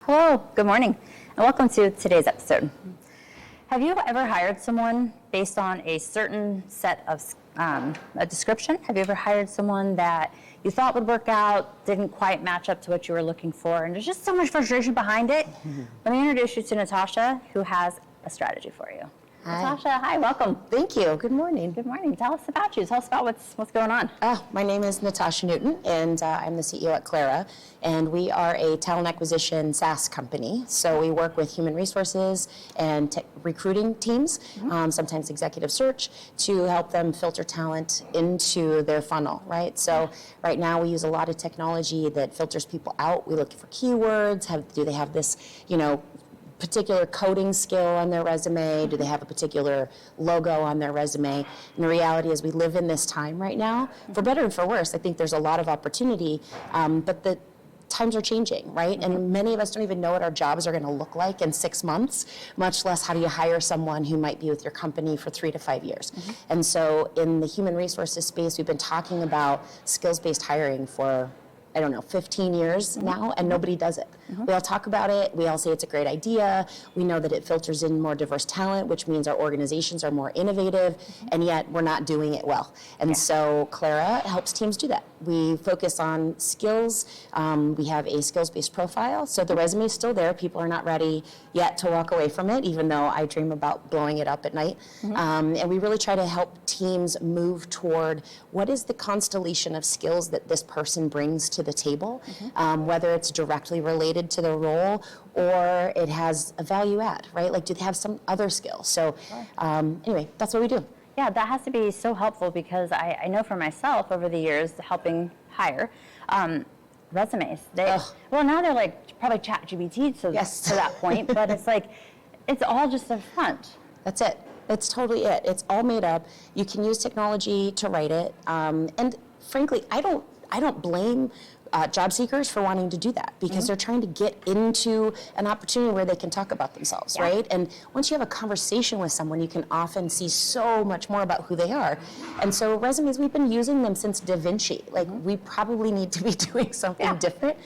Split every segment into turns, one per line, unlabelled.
Hello, good morning, and welcome to today's episode. Have you ever hired someone based on a certain set of a description? Have you ever hired someone that you thought would work out, didn't quite match up to what you were looking for, and there's just so much frustration behind it? Let me introduce you to Natasha, who has a strategy for you.
Hi.
Natasha, hi, welcome.
Thank you. Good morning.
Good morning. Tell us about you. Tell us about what's going on.
My name is Natasha Nuytten, and I'm the CEO at Clara, and we are a talent acquisition SaaS company. So we work with human resources and recruiting teams, sometimes executive search, to help them filter talent into their funnel, right? So right now we use a lot of technology that filters people out. We look for keywords. Do they have this, particular coding skill on their resume? Do they have a particular logo on their resume? And the reality is we live in this time right now, for better and for worse. I think there's a lot of opportunity, but the times are changing, right? And many of us don't even know what our jobs are going to look like in 6 months, much less how do you hire someone who might be with your company for 3 to 5 years. And so in the human resources space, we've been talking about skills-based hiring for 15 years now, and nobody does it. We all talk about it. We all say it's a great idea. We know that it filters in more diverse talent, which means our organizations are more innovative, and yet we're not doing it well. And so Clara helps teams do that. We focus on skills. We have a skills-based profile, so the resume is still there. People are not ready yet to walk away from it, even though I dream about blowing it up at night. And we really try to help teams move toward what is the constellation of skills that this person brings to the table, whether it's directly related to the role or it has a value add, right? Like, do they have some other skill? So anyway, that's what we do.
Yeah, that has to be so helpful because I know for myself over the years helping hire resumes. Well, now they're like probably ChatGPT to that point, but it's like it's all just a front.
That's it. That's totally it. It's all made up. You can use technology to write it, and frankly, I don't blame job seekers for wanting to do that because they're trying to get into an opportunity where they can talk about themselves, right? And once you have a conversation with someone, you can often see so much more about who they are. And so resumes, we've been using them since Da Vinci. Like, we probably need to be doing something different.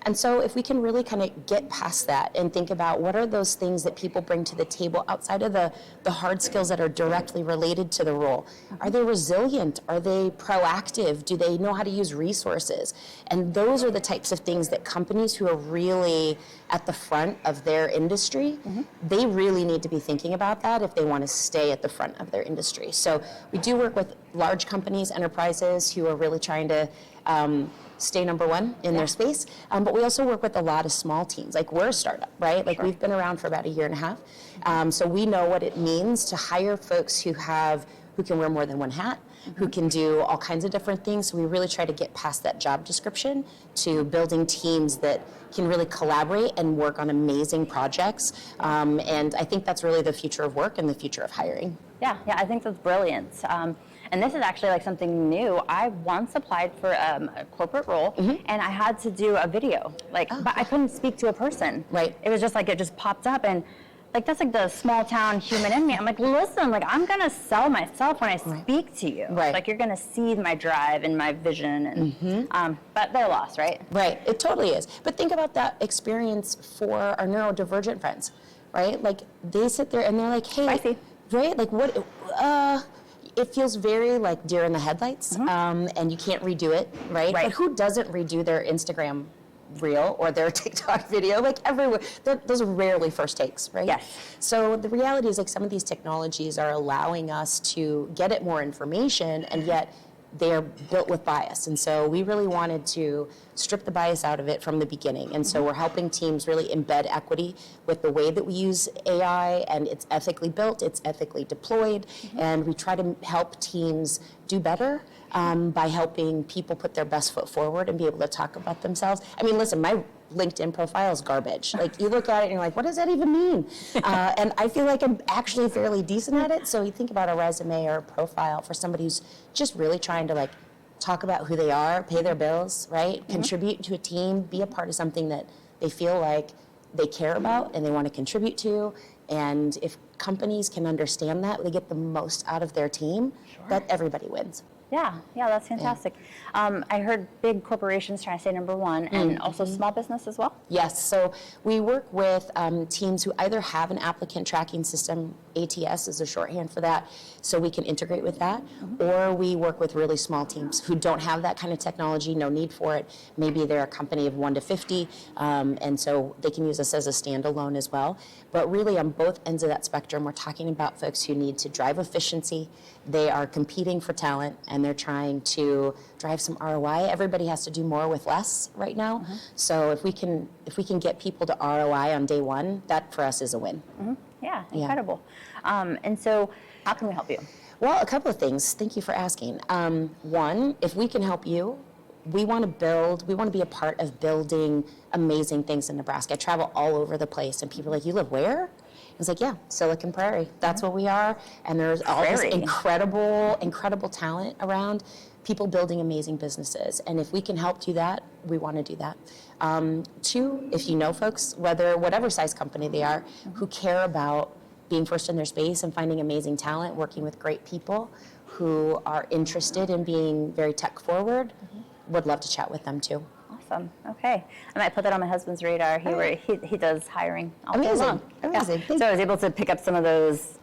And so if we can really kind of get past that and think about what are those things that people bring to the table outside of the hard skills that are directly related to the role. Are they resilient? Are they proactive? Do they know how to use resources? And those are the types of things that companies who are really at the front of their industry, they really need to be thinking about that if they want to stay at the front of their industry. So we do work with large companies, enterprises who are really trying to stay number one in their space. But we also work with a lot of small teams. Like, we're a startup, right? Like, we've been around for about a year and a half. So we know what it means to hire folks who can wear more than one hat, who can do all kinds of different things. So we really try to get past that job description to building teams that can really collaborate and work on amazing projects. And I think that's really the future of work and the future of hiring.
Yeah, I think that's brilliant. And this is actually like something new. I once applied for a corporate role, and I had to do a video. But I couldn't speak to a person.
Right.
It was just like it just popped up, and like that's like the small town human in me. I'm like, listen, like I'm gonna sell myself when I speak to you.
Right.
Like, you're gonna see my drive and my vision, and but they're lost, right?
Right. It totally is. But think about that experience for our neurodivergent friends, right? Like, they sit there and they're like, hey,
Spicy.
Right? Like, what? It feels very like deer in the headlights, and you can't redo it, right? But who doesn't redo their Instagram reel or their TikTok video? Like, everywhere, those are rarely first takes, right?
Yes.
So the reality is, like, some of these technologies are allowing us to get at more information, and yet they're built with bias. And so we really wanted to strip the bias out of it from the beginning. And so we're helping teams really embed equity with the way that we use AI, and it's ethically built, it's ethically deployed, and we try to help teams do better by helping people put their best foot forward and be able to talk about themselves. I mean, listen, my LinkedIn profile is garbage. Like, you look at it and you're like, what does that even mean? And I feel like I'm actually fairly decent at it. So you think about a resume or a profile for somebody who's just really trying to, like, talk about who they are, pay their bills, right? Contribute to a team, be a part of something that they feel like they care about and they want to contribute to. And if companies can understand that, they get the most out of their team, that everybody wins.
Yeah, that's fantastic. I heard big corporations trying to say number one, and also small business as well.
Yes, so we work with teams who either have an applicant tracking system, ATS is a shorthand for that, so we can integrate with that, or we work with really small teams who don't have that kind of technology, no need for it. Maybe they're a company of 1 to 50, and so they can use us as a standalone as well. But really on both ends of that spectrum, we're talking about folks who need to drive efficiency. They are competing for talent, and they're trying to drive some ROI. Everybody has to do more with less right now. So if we can get people to ROI on day one, that for us is a win.
Yeah, incredible. And so how can we help you?
Well, a couple of things. Thank you for asking. One, if we can help you, we want to be a part of building amazing things in Nebraska. I travel all over the place, and people are like, you live where? I was like, yeah, Silicon Prairie. That's what we are. And there's all this incredible talent around, people building amazing businesses. And if we can help do that, we want to do that. Two, if you know folks, whatever size company they are, who care about being first in their space and finding amazing talent, working with great people who are interested in being very tech forward, would love to chat with them too.
Awesome. Okay. I might put that on my husband's radar. He does hiring all day long.
Amazing.
Yeah. So I was able to pick up some of those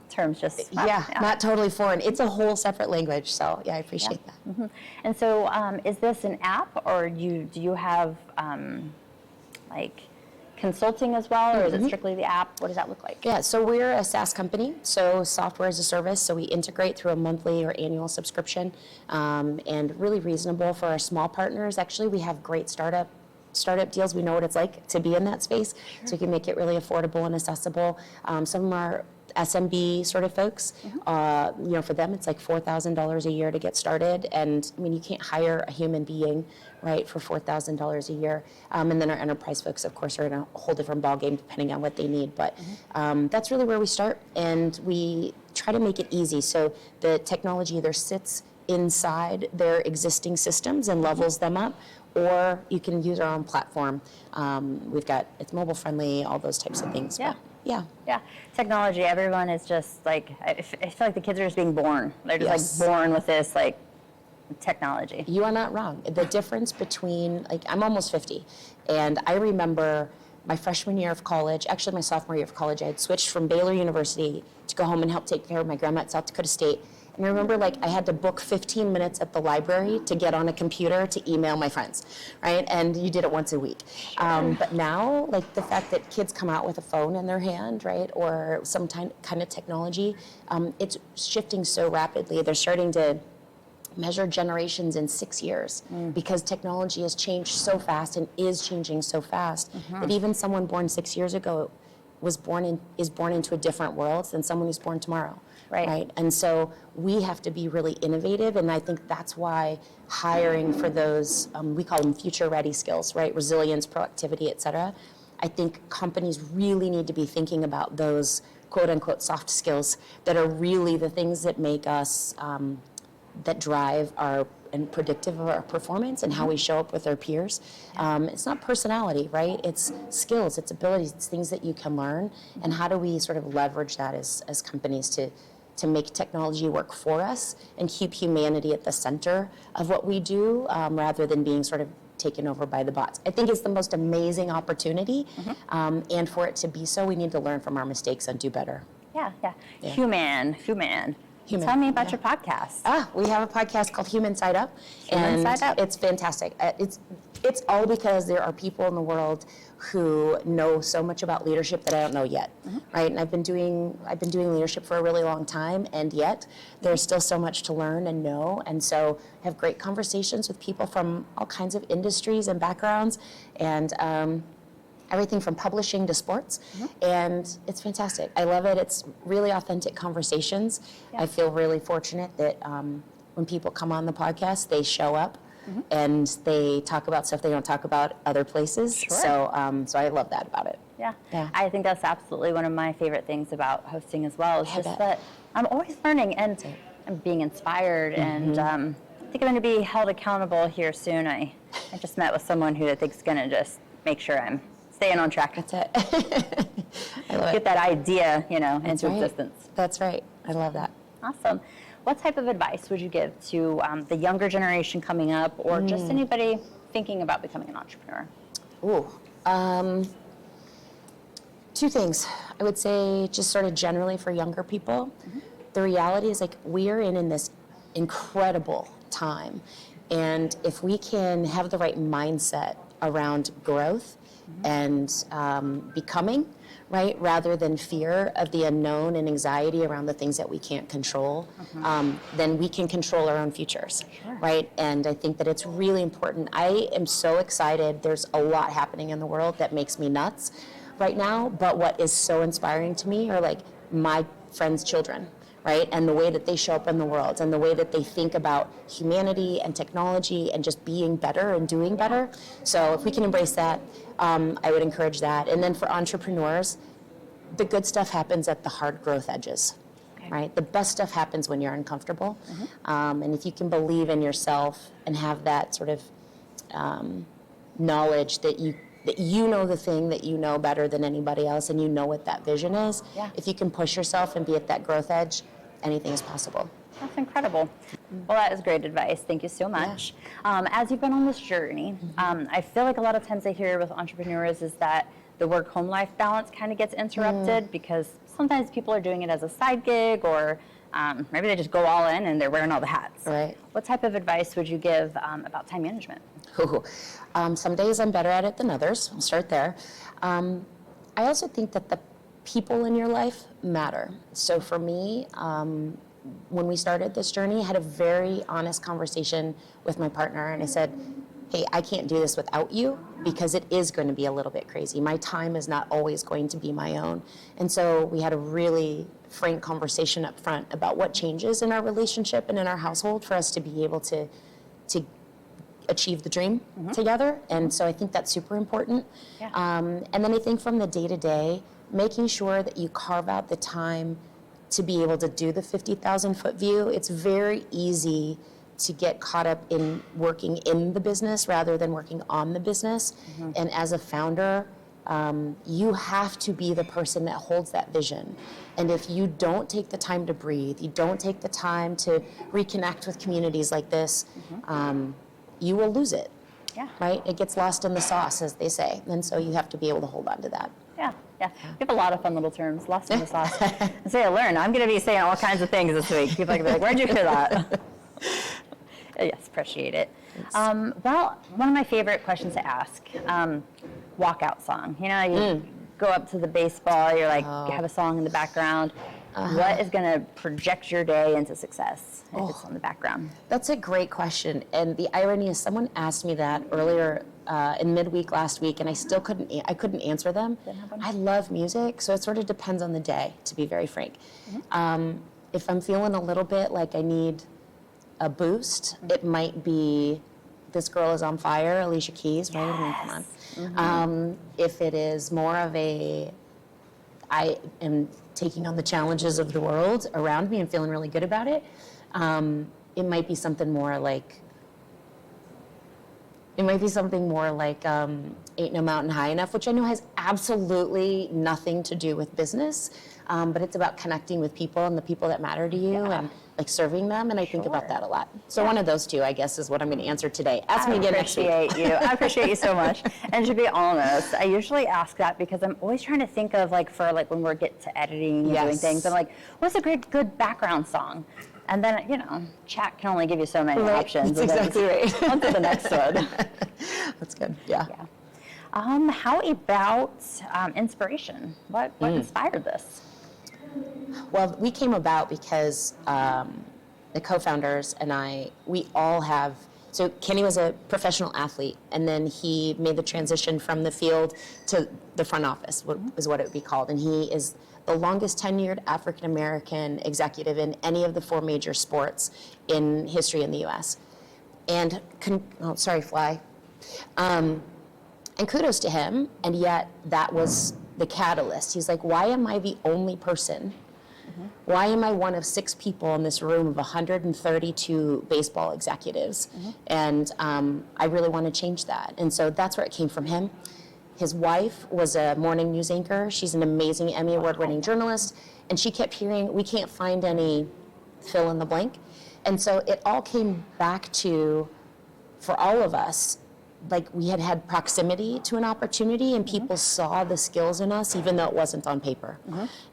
terms just.
Not totally foreign. It's a whole separate language. So yeah, I appreciate that.
And so is this an app, or do you have like consulting as well, or is it strictly the app? What does that look like?
Yeah, so we're a SaaS company, so software as a service, so we integrate through a monthly or annual subscription, and really reasonable for our small partners. Actually, we have great startup deals. We know what it's like to be in that space, so we can make it really affordable and accessible. Some of our SMB sort of folks, for them it's like $4,000 a year to get started, and I mean you can't hire a human being, right, for $4,000 a year. And then our enterprise folks, of course, are in a whole different ballgame depending on what they need. But that's really where we start, and we try to make it easy. So the technology either sits inside their existing systems and levels them up, or you can use our own platform. It's mobile friendly, all those types of things.
Yeah.
But, yeah.
Technology, everyone is just like, I feel like the kids are just being born. They're just like born with this like technology.
You are not wrong. The difference between, I'm almost 50, and I remember my freshman year of college, actually my sophomore year of college, I had switched from Baylor University to go home and help take care of my grandma at South Dakota State. And I remember I had to book 15 minutes at the library to get on a computer to email my friends, right? And you did it once a week. But now, the fact that kids come out with a phone in their hand, right, or some kind of technology, it's shifting so rapidly. They're starting to measure generations in 6 years because technology has changed so fast and is changing so fast that even someone born 6 years ago is born into a different world than someone who's born tomorrow. Right. And so we have to be really innovative, and I think that's why hiring for those, we call them future-ready skills, right? Resilience, proactivity, et cetera. I think companies really need to be thinking about those quote-unquote soft skills that are really the things that make us, that drive our and predictive of our performance and how we show up with our peers. It's not personality, right? It's skills, it's abilities, it's things that you can learn, and how do we sort of leverage that as companies to make technology work for us and keep humanity at the center of what we do, rather than being sort of taken over by the bots. I think it's the most amazing opportunity, and for it to be so, we need to learn from our mistakes and do better.
Yeah. Human. Tell me about your podcast.
We have a podcast called Human Side Up,
Human Side Up.
It's fantastic. It's all because there are people in the world who know so much about leadership that I don't know yet, right? And I've been doing leadership for a really long time, and yet there's still so much to learn and know. And so I have great conversations with people from all kinds of industries and backgrounds, and everything from publishing to sports, and it's fantastic. I love it. It's really authentic conversations. I feel really fortunate that when people come on the podcast, they show up and they talk about stuff they don't talk about other places.
Sure.
So I love that about it.
Yeah. I think that's absolutely one of my favorite things about hosting as well, is just that I'm always learning and I'm being inspired, and I think I'm going to be held accountable here soon. I just met with someone who I think is going to just make sure I'm staying on track.
That's it. I love
Get that idea, into
right.
existence.
That's right. I love that.
Awesome. What type of advice would you give to the younger generation coming up, or just anybody thinking about becoming an entrepreneur?
Two things. I would say just sort of generally for younger people, the reality is like we are in this incredible time. And if we can have the right mindset around growth and becoming, right, rather than fear of the unknown and anxiety around the things that we can't control, then we can control our own futures, right? And I think that it's really important. I am so excited. There's a lot happening in the world that makes me nuts right now, but what is so inspiring to me are like my friends' children, right? And the way that they show up in the world and the way that they think about humanity and technology and just being better and doing better. So if we can embrace that, I would encourage that. And then for entrepreneurs, the good stuff happens at the hard growth edges, right? The best stuff happens when you're uncomfortable. And if you can believe in yourself and have that sort of knowledge that you know the thing that you know better than anybody else and you know what that vision is, if you can push yourself and be at that growth edge, anything is possible.
That's incredible. Well, that is great advice. Thank you so much. As you've been on this journey, I feel like a lot of times I hear with entrepreneurs is that the work-home life balance kind of gets interrupted because sometimes people are doing it as a side gig, or maybe they just go all in and they're wearing all the hats.
Right.
What type of advice would you give about time management?
Some days I'm better at it than others. I'll start there. I also think that the people in your life matter. So for me, when we started this journey, I had a very honest conversation with my partner, and I said, hey, I can't do this without you because it is going to be a little bit crazy. My time is not always going to be my own. And so we had a really frank conversation up front about what changes in our relationship and in our household for us to be able to achieve the dream together. And so I think that's super important. And then I think from the day-to-day, making sure that you carve out the time to be able to do the 50,000-foot view. It's very easy to get caught up in working in the business rather than working on the business. And as a founder, you have to be the person that holds that vision. And if you don't take the time to breathe, you don't take the time to reconnect with communities like this, you will lose it, right? It gets lost in the sauce, as they say. And so you have to be able to hold on to that.
We have a lot of fun little terms, lost in the sauce. I learn. I'm going to be saying all kinds of things this week. People are going to be like, where'd you hear that? Yes, appreciate it. Well, one of my favorite questions to ask, walkout song. You know, you go up to the baseball, you're like, you have a song in the background. What is going to project your day into success if it's on the background?
That's a great question. And the irony is someone asked me that earlier in midweek last week, and I still couldn't answer them. I love music, so it sort of depends on the day, to be very frank. If I'm feeling a little bit like I need a boost, it might be This Girl Is on Fire, Alicia Keys, right? I mean, come on. If it is more of I am taking on the challenges of the world around me and feeling really good about it, it might be something more like Ain't No Mountain High Enough, which I know has absolutely nothing to do with business, but it's about connecting with people and the people that matter to you and like serving them, and I think about that a lot. So one of those two, I guess, is what I'm going to answer today. Ask me again next week.
I appreciate you so much. And to be honest, I usually ask that because I'm always trying to think of when we get to editing and doing things, I'm like, what's a good background song? And then, chat can only give you so many options.
That's exactly right.
On to the next one.
That's good. Yeah.
How about inspiration? What inspired this?
Well, we came about because the co-founders and we all have, so Kenny was a professional athlete, and then he made the transition from the field to the front office, is what it would be called. And he is the longest tenured African-American executive in any of the 4 major sports in history in the U.S. And, and kudos to him, and yet that was the catalyst. He's like, why am I the only person? Why am I one of 6 people in this room of 132 baseball executives? And I really want to change that. And so that's where it came from him. His wife was a morning news anchor. She's an amazing Emmy Award-winning journalist. And she kept hearing, we can't find any fill in the blank. And so it all came back to, for all of us, like we had proximity to an opportunity and people saw the skills in us even though it wasn't on paper.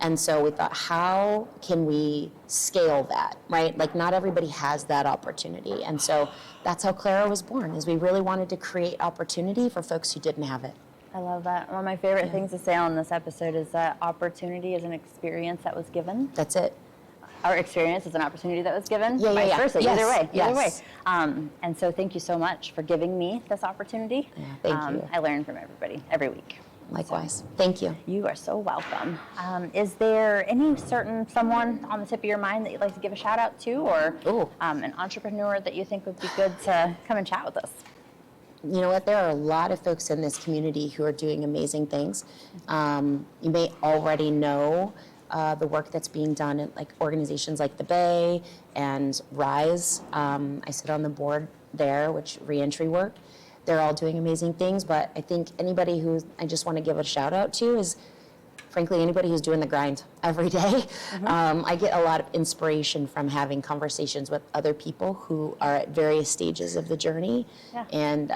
And so we thought, how can we scale that, right? Like not everybody has that opportunity. And so that's how Clara was born, is we really wanted to create opportunity for folks who didn't have it.
I love that. One of my favorite things to say on this episode is that opportunity is an experience that was given.
That's it.
Our experience is an opportunity that was given.
Yeah,
Vice versa.
Yes,
Either way.
yes.
And so thank you so much for giving me this opportunity.
Yeah, thank you.
I learn from everybody every week.
Likewise. Thank you.
You are so welcome. Is there any certain someone on the tip of your mind that you'd like to give a shout out to, or an entrepreneur that you think would be good to come and chat with us?
You know what? There are a lot of folks in this community who are doing amazing things. You may already know the work that's being done at like organizations like the Bay and Rise. I sit on the board there, which reentry work. They're all doing amazing things, but I think anybody who I just want to give a shout out to is, frankly, anybody who's doing the grind every day. I get a lot of inspiration from having conversations with other people who are at various stages of the journey and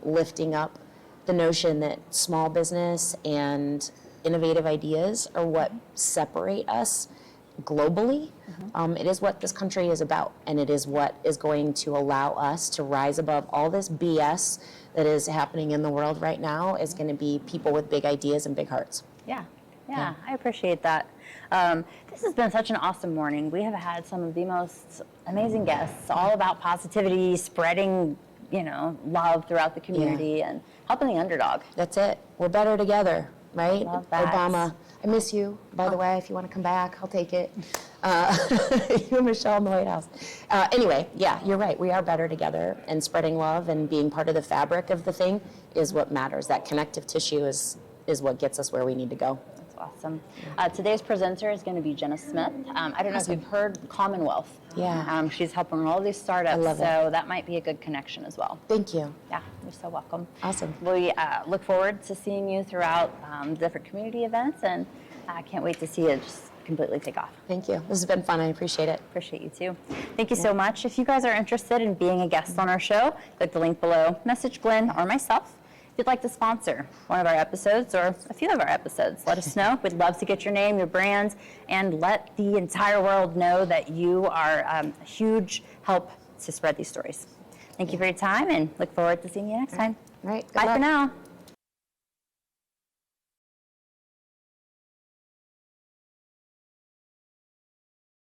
lifting up the notion that small business and innovative ideas are what separate us globally. It is what this country is about, and it is what is going to allow us to rise above all this BS that is happening in the world right now. Is going to be people with big ideas and big hearts.
Yeah, I appreciate that. This has been such an awesome morning. We have had some of the most amazing guests, all about positivity, spreading, love throughout the community and helping the underdog.
That's it. We're better together, right?
Love that.
Obama, I miss you, by the way. If you want to come back, I'll take it. You and Michelle in the White House. Anyway, yeah, you're right. We are better together, and spreading love and being part of the fabric of the thing is what matters. That connective tissue is what gets us where we need to go.
Awesome. Today's presenter is going to be Jenna Smith. I don't know if you've heard Commonwealth.
Yeah.
She's helping all these startups,
I love
so that might be a good connection as well.
Thank you.
Yeah, you're so welcome.
Awesome.
We look forward to seeing you throughout different community events, and I can't wait to see it just completely take off.
Thank you. This has been fun. I appreciate it.
Appreciate you too. Thank you so much. If you guys are interested in being a guest on our show, click the link below, message Glenn or myself. If you'd like to sponsor one of our episodes or a few of our episodes, let us know. We'd love to get your name, your brands, and let the entire world know that you are a huge help to spread these stories. Thank you for your time, and look forward to seeing you next time.
All right. Good
Bye
luck.
for now.